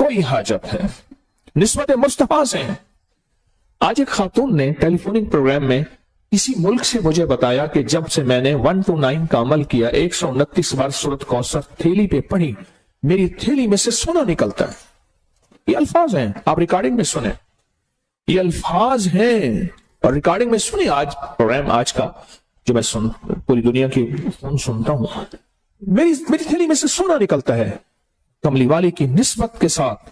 कोई हाजत है, निस्बत मुस्तफा से। आज एक खातून ने टेलीफोनिक प्रोग्राम में इसी मुल्क से मुझे बताया कि जब से मैंने 1 to 9 का अमल किया, 129 बार सूरत कौसर थैली पे पढ़ी, मेरी थैली में से सोना निकलता है। ये अल्फाज हैं, आप रिकॉर्डिंग में सुने, ये अल्फाज हैं और रिकॉर्डिंग में सुने। आज प्रोग्राम आज का जो मैं पूरी दुनिया की फोन सुनता हूं, मेरी थैली में से सोना निकलता है। कमली वाले की निस्बत के साथ,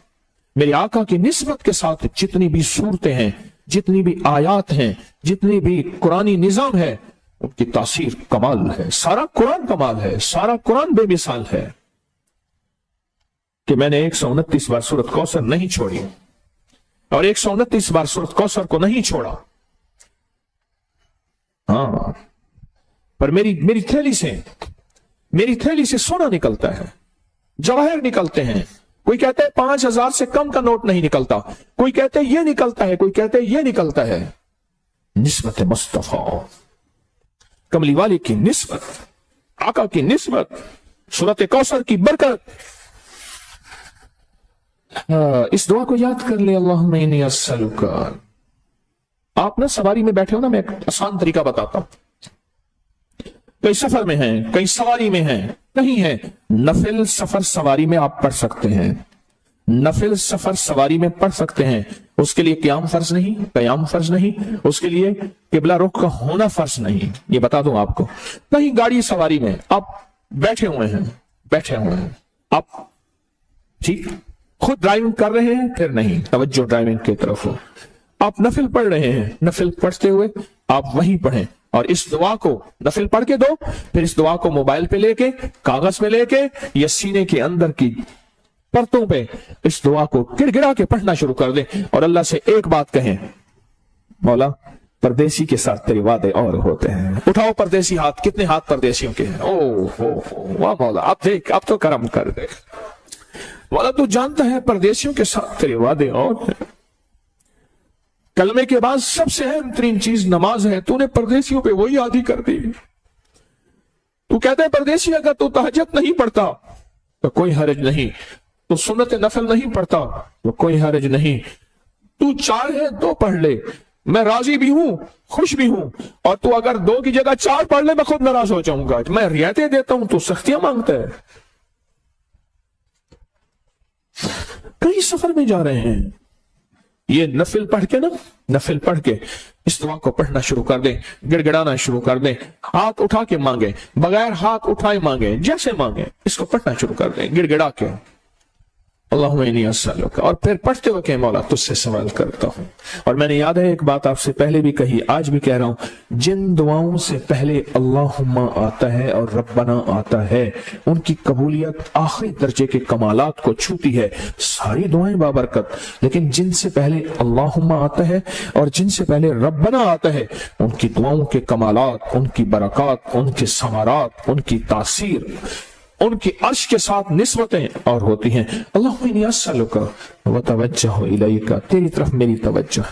मेरे आका की निस्बत के साथ जितनी भी सूरतें हैं, जितनी भी आयात हैं, जितनी भी कुरानी निजाम है, उनकी तासीर कमाल है। सारा कुरान कमाल है, सारा कुरान बेमिसाल है कि मैंने 129 बार सूरत कौसर नहीं छोड़ी और 129 बार सूरत कौसर को नहीं छोड़ा। हाँ, पर मेरी थैली से सोना निकलता है, जवाहर निकलते हैं। कोई कहते हैं 5000 से कम का नोट नहीं निकलता, कोई कहते हैं ये निकलता है, कोई कहते हैं ये निकलता है। निस्बत मुस्तफा, कमली वाली की निस्बत, आका की निस्बत, सूरत कौसर की बरकत। इस दुआ को याद कर ले, अल्लाहुम्मा इन्नी अस्सअलुका। आप ना सवारी में बैठे हो ना, मैं एक आसान तरीका बताता हूं। कई सफर में हैं, कई सवारी में हैं, कहीं है, नफिल सफर सवारी में आप पढ़ सकते हैं, नफिल सफर सवारी में पढ़ सकते हैं। उसके लिए क्याम फर्ज नहीं, कयाम फर्ज नहीं, उसके लिए किबला रुख का होना फर्ज नहीं। ये बता दूं आपको, कहीं गाड़ी सवारी में आप बैठे हुए हैं, आप ठीक खुद ड्राइविंग कर रहे हैं, फिर नहीं, तवज्जो ड्राइविंग की तरफ हो। आप नफिल पढ़ रहे हैं, नफिल पढ़ते हुए आप वहीं पढ़ें और इस दुआ को नफिल पढ़ के दो, फिर इस दुआ को मोबाइल पे लेके, कागज में लेके या सीने के अंदर की परतों पे इस दुआ को गिड़गिड़ा के पढ़ना शुरू कर दें और अल्लाह से एक बात कहें, मौला परदेसी के साथ तेरे वादे और होते हैं। उठाओ परदेसी हाथ, कितने हाथ परदेसियों के हैं। ओ हो वाह मौला, अब देख, अब तो करम कर दे मौला, तू जानता है परदेसियों के साथ तेरे वादे और हैं। कलमे के बाद सबसे अहम तरीन चीज नमाज है, तूने परदेसियों पे वही आदी कर दी। तू कहता है परदेसी अगर तू तहज्जुद नहीं पढ़ता तो कोई हर्ज नहीं, तू सुन्नत नफल नहीं पढ़ता तो कोई हर्ज नहीं, तू चाहे तो पढ़ ले, मैं राजी भी हूं, खुश भी हूं, और तू अगर 2 की जगह 4 पढ़ ले मैं खुद नाराज हो जाऊंगा। मैं रियायतें देता हूं, तू सख्तियां मांगता है। कई सफर में जा रहे हैं, ये नफिल पढ़ के ना, नफिल पढ़ के इस दुआ को पढ़ना शुरू कर दें, गिड़गिड़ाना शुरू कर दें, हाथ उठा के मांगे, बगैर हाथ उठाए मांगे, जैसे मांगे इसको पढ़ना शुरू कर दें गिड़गिड़ा के, अल्लाहुम्मा इन्नी अस्सअलुका। और फिर पढ़ते हुए कहें, मौला तुझसे सवाल करता हूं। और मैंने याद है एक बात आपसे पहले भी कही, आज भी कह रहा हूं, जिन दुआओं से पहले अल्लाहुम्मा आता है और रब्बना आता है, उनकी कबूलियत आखिरी दर्जे के कमालात को छूती है। सारी दुआएं बाबरकत, लेकिन जिनसे पहले अल्लाहुम्मा आता है और जिनसे पहले रब्बना आता है, उनकी दुआओं के कमालात, उनकी बरकत, उनके समारात, उनकी तासीर, उनकी अर्श के साथ निस्बतें और होती हैं। अल्लाहुम्मा इन्नी अस्सअलुका व तवज्जहु इलैका, तेरी तरफ मेरी तवज्जो है।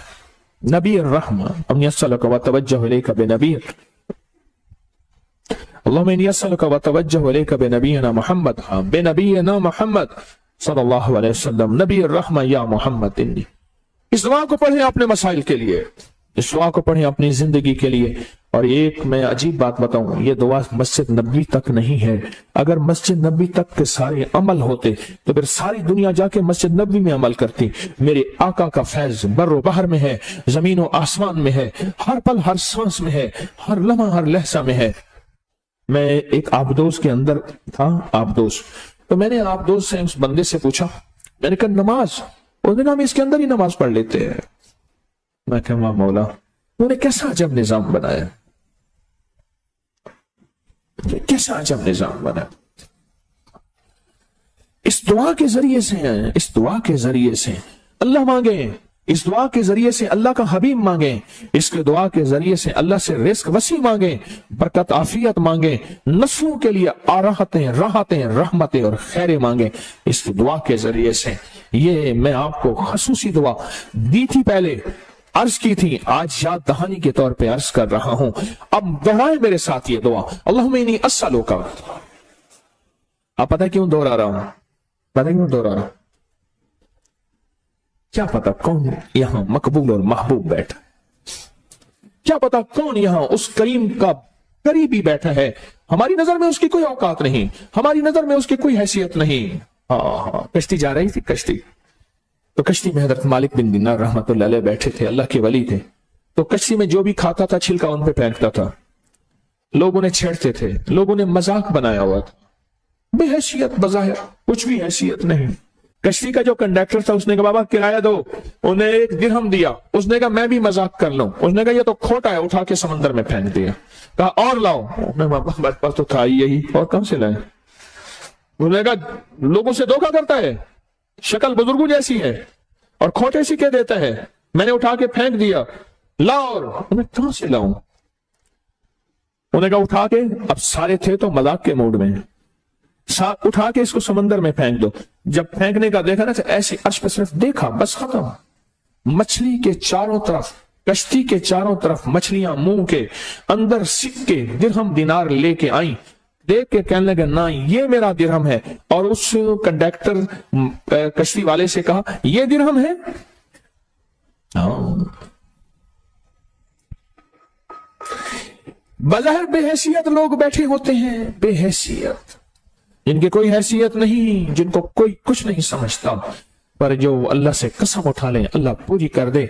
नबी रहमा, इन्नी अस्सअलुका व तवज्जहु इलैका बिनबी, अल्लाहुम्मा इन्नी अस्सअलुका व तवज्जहु इलैका बिनबीना मुहम्मद, बिनबीना मुहम्मद सल्लल्लाहु अलैहि वसल्लम, नबी रहमा या मोहम्मद इन्नी। इस दुआ को पढ़ें अपने मसाइल के लिए, इस दुआ को पढ़ें अपनी जिंदगी के लिए। और एक मैं अजीब बात बताऊं, ये दुआ मस्जिद नबी तक नहीं है। अगर मस्जिद नबी तक के सारे अमल होते तो फिर सारी दुनिया जाके मस्जिद नबी में अमल करती। मेरे आका का फैज बर्रो बहर में है, जमीन और आसमान में है, हर पल हर सांस में है, हर लम्हा हर लहसा में है। मैं एक आबदोस के अंदर था, आबदोस, तो मैंने आबदोस से उस बंदे से पूछा, मैंने कहा नमाज, उसने कहा हम इसके अंदर ही नमाज पढ़ लेते हैं। मैं कहा वाह मौला, उन्होंने कैसा अजब निजाम बनाया, कैसा अजब निजाम बना। इस दुआ के जरिए से, इस दुआ के जरिए से अल्लाह मांगे, इस दुआ के जरिए से अल्लाह का हबीब मांगे, इसके दुआ के जरिए से अल्लाह से रिस्क वसी मांगे, बरकत आफियत मांगे, नस्लों के लिए आराहतें, राहतें, रहमतें और खैरें मांगे इस दुआ के जरिए से। ये मैं आपको खसूसी दुआ दी थी, पहले अर्ज की थी, आज याद दहानी के तौर पे अर्ज कर रहा हूं। अब दोहराए मेरे साथ ये दुआ, अल्लाहुम्मा इन्नी अस्सअलुका। आप पता क्यों दोहरा रहा हूं, पता क्यों दोहरा रहा हूं? क्या पता कौन यहां मकबूल और महबूब बैठा है, क्या पता कौन यहां उस करीम का करीबी बैठा है। हमारी नजर में उसकी कोई औकात नहीं, हमारी नजर में उसकी कोई हैसियत नहीं। हाँ, कश्ती जा रही थी, कश्ती तो कश्ती में हजरत मालिक बिन दिनार रहमतुल्लाह अलैह बैठे थे, अल्लाह के वली थे। तो कश्ती में जो भी खाता था छिलका उन पे फेंकता था, लोग उन्हें छेड़ते थे, लोग उन्हें मजाक बनाया हुआ था, बेहैसियत, बज़ाहिर कुछ भी हैसियत नहीं। कश्ती का जो कंडक्टर था उसने कहा बाबा किराया दो, उन्हें 1 दिरहम दिया, उसने कहा मैं भी मजाक कर लूं, उसने कहा ये तो खोटा है, उठा के समंदर में फेंक दिया। कहा और लाओ, मेरे पास तो था यही, और कहां से लाए। उसने कहा लोगों से धोखा करता है, शक्ल बुजुर्गों जैसी है और खोटे सिक्के देता है, मैंने उठा के फेंक दिया, लाओ। उन्हें कहां से लाऊं, उन्हें कहा उठा के, अब सारे थे तो मजाक के मूड में, उठा के इसको समंदर में फेंक दो। जब फेंकने का देखा ना तो ऐसे अर्श पे सिर्फ देखा, बस खत्म। मछली के चारों तरफ, कश्ती के चारों तरफ मछलियां मुंह के अंदर सिक्के दिरहम दिनार लेके आई, देख के कहने लगे ना ये मेरा दिरहम है। और उस कंडक्टर कश्ती वाले से कहा ये दिरहम है। बज़ाहिर बेहैसियत लोग बैठे होते हैं, बेहैसियत, जिनकी कोई हैसियत नहीं, जिनको कोई कुछ नहीं समझता, पर जो अल्लाह से कसम उठा ले अल्लाह पूरी कर दे।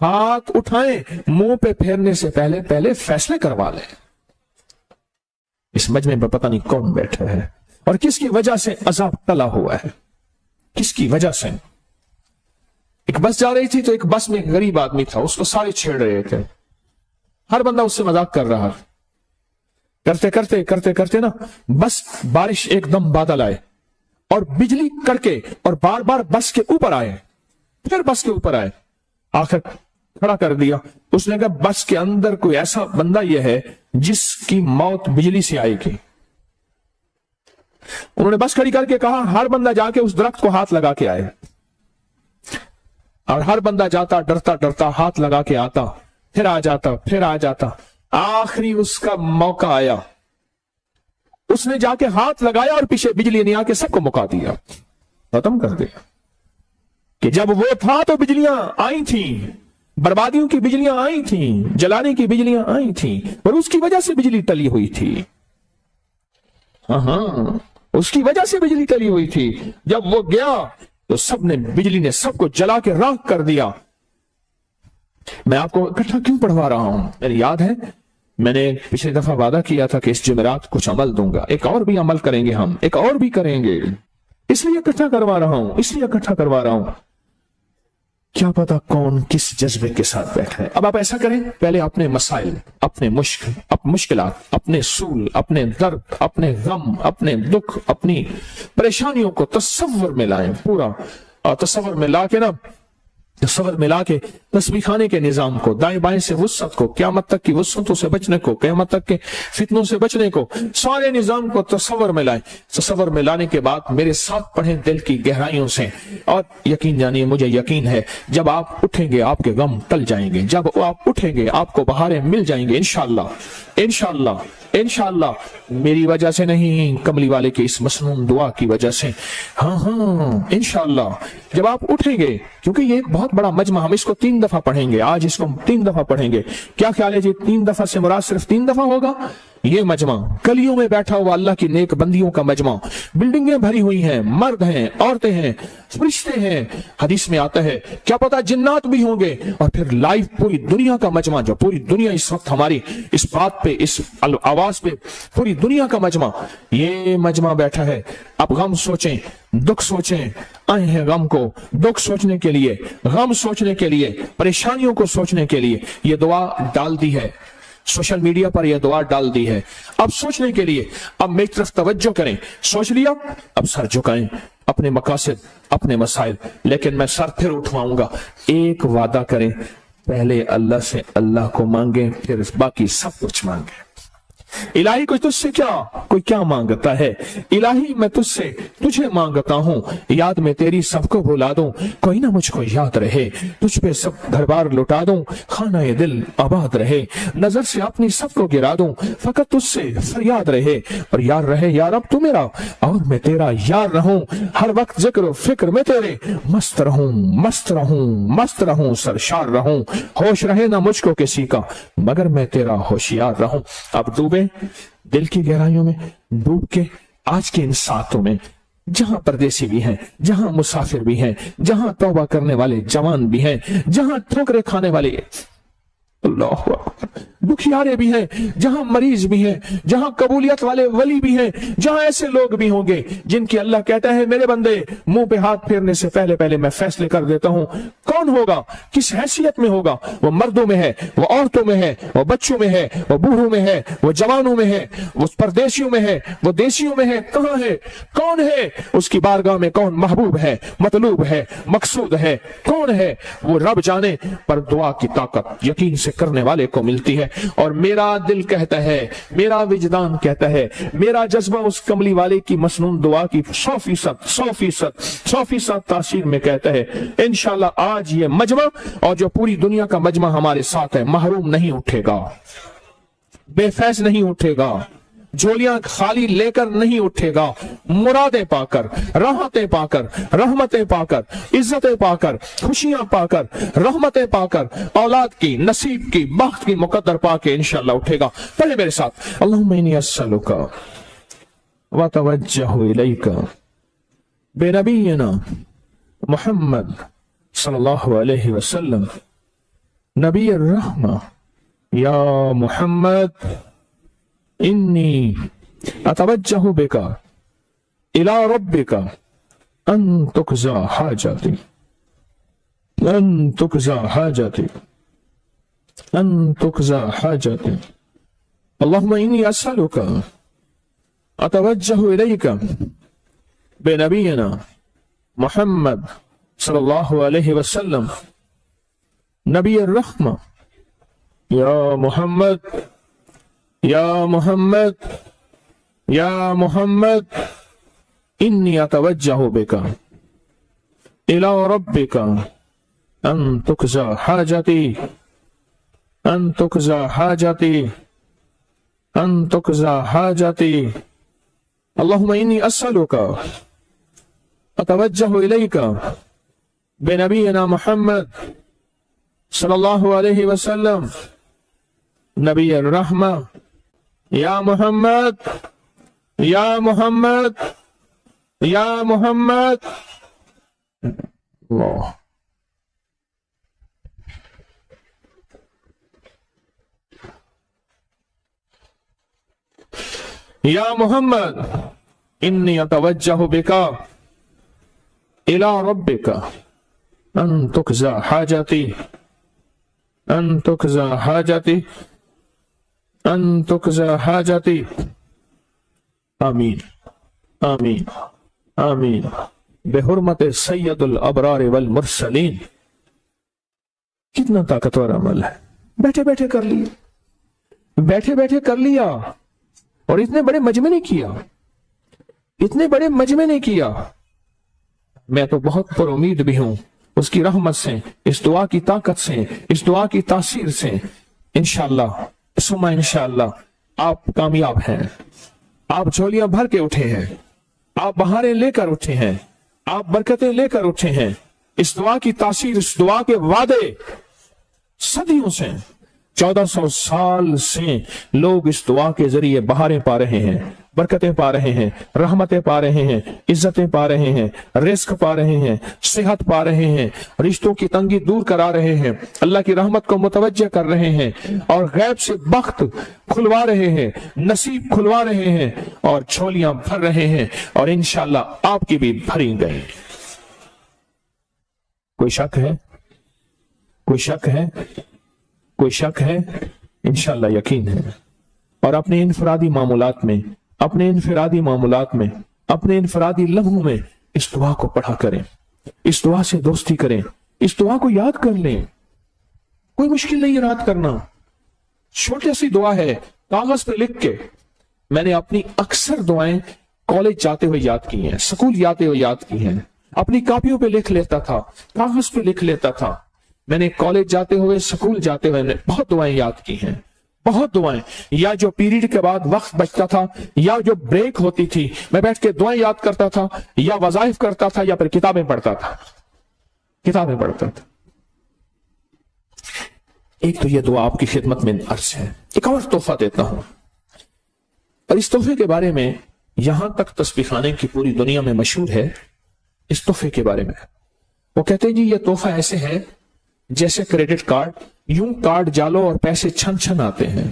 हाथ उठाएं, मुंह पे फेरने से पहले पहले फैसले करवा ले। इस मजमे में पता नहीं कौन बैठा है और किसकी वजह से अजाब टला हुआ है, किसकी वजह से। एक बस जा रही थी तो एक बस में एक गरीब आदमी था, उसको सारे छेड़ रहे थे, हर बंदा उससे मजाक कर रहा। करते करते करते करते ना बस बारिश एकदम बादल आए और बिजली कड़के और बार बार बस के ऊपर आए, फिर बस के ऊपर आए, आखिर खड़ा कर दिया। उसने कहा बस के अंदर कोई ऐसा बंदा यह है जिसकी मौत बिजली से आएगी। उन्होंने बस खड़ी करके कहा हर बंदा जाके उस दरख्त को हाथ लगा के आए, और हर बंदा जाता डरता डरता हाथ लगा के आता, फिर आ जाता, फिर आ जाता। आखिरी उसका मौका आया, उसने जाके हाथ लगाया और पीछे बिजली ने आके सबको मुका दिया, खत्म कर दिया। कि जब वो था तो बिजलियां आई थी, बर्बादियों की बिजलियां आई थी, जलाने की बिजलियां आई थी, और उसकी वजह से बिजली टली हुई थी। हाँ, उसकी वजह से बिजली टली हुई थी। जब वो गया तो सबने, बिजली ने सबको जला के राख कर दिया। मैं आपको इकट्ठा क्यों पढ़वा रहा हूं, मेरी याद है मैंने पिछली दफा वादा किया था कि इस जुमेरात कुछ अमल दूंगा, एक और भी अमल करेंगे हम, एक और भी करेंगे, इसलिए इकट्ठा करवा रहा हूं, इसलिए इकट्ठा करवा रहा हूं। क्या पता कौन किस जज्बे के साथ बैठा है। अब आप ऐसा करें, पहले अपने मसाइल, अपने मुश्किलात, अपने सूल, अपने दर्द, अपने गम, अपने दुख, अपनी परेशानियों को तसव्वुर में लाएं, पूरा तसव्वुर में ला के ना, तसव्वुर मिला के तस्बीह खाने के निजाम को, दाएं बाएं से वुसअत को, क़यामत तक की वुसअतों से बचने को, क़यामत तक के फितनों से बचने को, सारे निजाम को तसव्वुर में लाएं। तसव्वुर में लाने के बाद मेरे साथ पढ़ें दिल की गहराइयों से, और यकीन जानिए मुझे यकीन है जब आप उठेंगे आपके गम टल जाएंगे, जब आप उठेंगे आपको बहारें मिल जाएंगे इंशाअल्लाह, इंशाअल्लाह, इंशाअल्लाह। मेरी वजह से नहीं, कमली वाले की इस मसनून दुआ की वजह से। हाँ हाँ इंशाअल्लाह जब आप उठेंगे, क्योंकि ये एक बहुत बड़ा मजमा, हम इसको 3 दफा पढ़ेंगे, आज इसको 3 दफा पढ़ेंगे। क्या ख्याल है जी, 3 दफा से मुराद सिर्फ 3 दफा होगा? ये मजमा गलियों में बैठा हुआ अल्लाह की नेक बंदियों का मजमा, बिल्डिंगें भरी हुई हैं, मर्द हैं, औरतें हैं, फरिश्ते हैं, हदीस में आता है क्या पता जिन्नात भी होंगे, और फिर लाइव पूरी दुनिया का मजमा, जो पूरी दुनिया इस वक्त हमारी इस बात पे, इस आवाज पे, पूरी दुनिया का मजमा, ये मजमा बैठा है। अब गम सोचें, दुख सोचें, आए हैं गम को, दुख सोचने के लिए, गम सोचने के लिए, परेशानियों को सोचने के लिए ये दुआ डाल दी है, सोशल मीडिया पर यह दुआ डाल दी है। अब सोचने के लिए, अब मेरी तरफ तवज्जो करें, सोच लिया, अब सर झुकाएं, अपने मकासद, अपने मसाइल, लेकिन मैं सर फिर उठवाऊंगा। एक वादा करें, पहले अल्लाह से अल्लाह को मांगे, फिर बाकी सब कुछ मांगे। الہی کوئی تجھ سے کوئی کیا مانگتا ہے؟ الہی میں تجھ سے تجھے مانگتا ہوں، یاد میں تیری سب کو بھلا دوں، کوئی نہ مجھ کو یاد رہے، تجھ پہ سب گھر بار لٹا دوں، خانہ دل آباد رہے، نظر سے اپنی سب کو گرا دوں، فقط تجھ سے فریاد رہے، اور یار رہے یا رب تو میرا، اور میں تیرا یار رہوں، ہر وقت ذکر و فکر میں تیرے مست رہوں، مست رہوں، مست رہوں، سرشار رہوں، ہوش رہے نہ مجھ کو کسی کا مگر میں تیرا ہوشیار رہوں۔ اب ڈوبے دل کی گہرائیوں میں، ڈوب کے آج کے ان ساتوں میں، جہاں پردیسی بھی ہیں، جہاں مسافر بھی ہیں، جہاں توبہ کرنے والے جوان بھی ہیں، جہاں ٹھوکرے کھانے والے اللہ اکبر دکھیارے بھی ہیں، جہاں مریض بھی ہیں، جہاں قبولیت والے ولی بھی ہیں، جہاں ایسے لوگ بھی ہوں گے جن کی اللہ کہتا ہے میرے بندے منہ پہ ہاتھ پھیرنے سے پہلے میں فیصلے کر دیتا ہوں کون ہوگا، کس حیثیت میں ہوگا، وہ مردوں میں ہے، وہ عورتوں میں ہے، وہ بچوں میں ہے، وہ بوڑھوں میں ہے، وہ جوانوں میں ہے، وہ پردیسیوں میں ہے، وہ دیسیوں میں ہے، کہاں ہے، کون ہے اس کی بارگاہ میں، کون محبوب ہے، مطلوب ہے، مقصود ہے، کون ہے وہ رب جانے، پر دعا کی طاقت یقین سے کرنے والے کو ملتی ہے۔ اور میرا دل کہتا ہے، میرا وجدان کہتا ہے، میرا جذبہ اس کملی والے کی مسنون دعا کی 100% تاثیر میں کہتا ہے انشاءاللہ آج یہ مجمع اور جو پوری دنیا کا مجمع ہمارے ساتھ ہے محروم نہیں اٹھے گا، بے فیض نہیں اٹھے گا، جھولیاں خالی لے کر نہیں اٹھے گا، مرادیں پا کر، راحتیں پا کر، رحمتیں پا کر، عزتیں پا کر، خوشیاں پا کر، رحمتیں پا کر، اولاد کی، نصیب کی، بخت کی مقدر پا کے انشاءاللہ اٹھے گا۔ پہلے میرے ساتھ اللہم انی اسألک واتوجہ الیک بنبینا محمد صلی اللہ علیہ وسلم نبی الرحمہ یا محمد انی اتوجہ بکا الی ربکا ان تقضی حاجتی ان تقضی حاجتی ان تقضی حاجتی اللہم انی اسألک اتوجہ الیک بنبینا محمد صلی اللہ علیہ وسلم نبی الرحمہ یا محمد یا محمد یا محمد انی اتوجہ بکا الی ربکا ان تقضی حاجتی ان تقضی حاجتی ان تقضی حاجتی اللہم انی اسألک اتوجہ الیک بنبینا محمد صلی اللہ علیہ وسلم نبی الرحمہ یا محمد یا محمد یا محمد اللہ یا محمد انی اتوجہ بکا الی ربک ان تقضی حاجتی ان تقضی حاجتی ان تقضی حاجتی آمین آمین آمین بحرمت سید الابرار والمرسلین۔ کتنا طاقتور عمل ہے، بیٹھے بیٹھے کر لیا، بیٹھے بیٹھے کر لیا، اور اتنے بڑے مجمع نے کیا، اتنے بڑے مجمع نے کیا۔ میں تو بہت پر امید بھی ہوں اس کی رحمت سے، اس دعا کی طاقت سے، اس دعا کی تاثیر سے انشاءاللہ ثم انشاءاللہ آپ کامیاب ہیں، آپ جھولیاں بھر کے اٹھے ہیں، آپ بہاریں لے کر اٹھے ہیں، آپ برکتیں لے کر اٹھے ہیں۔ اس دعا کی تاثیر، اس دعا کے وعدے صدیوں سے، 1400 سال سے لوگ اس دعا کے ذریعے بہاریں پا رہے ہیں، برکتیں پا رہے ہیں، رحمتیں پا رہے ہیں، عزتیں پا رہے ہیں، رزق پا رہے ہیں، صحت پا رہے ہیں، رشتوں کی تنگی دور کرا رہے ہیں، اللہ کی رحمت کو متوجہ کر رہے ہیں، اور غیب سے بخت کھلوا رہے ہیں، نصیب کھلوا رہے ہیں، اور جھولیاں بھر رہے ہیں، اور انشاءاللہ آپ کی بھی بھری گئی۔ کوئی شک ہے؟ کوئی شک ہے؟ کوئی شک ہے؟ انشاءاللہ یقین ہے۔ اور اپنے انفرادی معاملات میں، اپنے انفرادی معاملات میں، اپنے انفرادی لمحوں میں اس دعا کو پڑھا کریں، اس دعا سے دوستی کریں، اس دعا کو یاد کر لیں۔ کوئی مشکل نہیں یاد کرنا، چھوٹی سی دعا ہے، کاغذ پہ لکھ کے میں نے اپنی اکثر دعائیں کالج جاتے ہوئے یاد کی ہیں، سکول جاتے ہوئے یاد کی ہیں، اپنی کاپیوں پہ لکھ لیتا تھا، کاغذ پہ لکھ لیتا تھا. میں نے کالج جاتے ہوئے، سکول جاتے ہوئے بہت دعائیں یاد کی ہیں، بہت دعائیں. یا جو پیریڈ کے بعد وقت بچتا تھا یا جو بریک ہوتی تھی، میں بیٹھ کے دعائیں یاد کرتا تھا، یا وظائف کرتا تھا یا پھر کتابیں پڑھتا تھا. ایک تو یہ دعا آپ کی خدمت میں عرض ہے. ایک اور تحفہ دیتا ہوں، اور اس تحفے کے بارے میں یہاں تک تسبیح خانے کی پوری دنیا میں مشہور ہے. اس تحفے کے بارے میں وہ کہتے ہیں جی یہ تحفہ ایسے ہے جیسے کریڈٹ کارڈ، یوں کارڈ ڈالو اور پیسے چھن چھن آتے ہیں.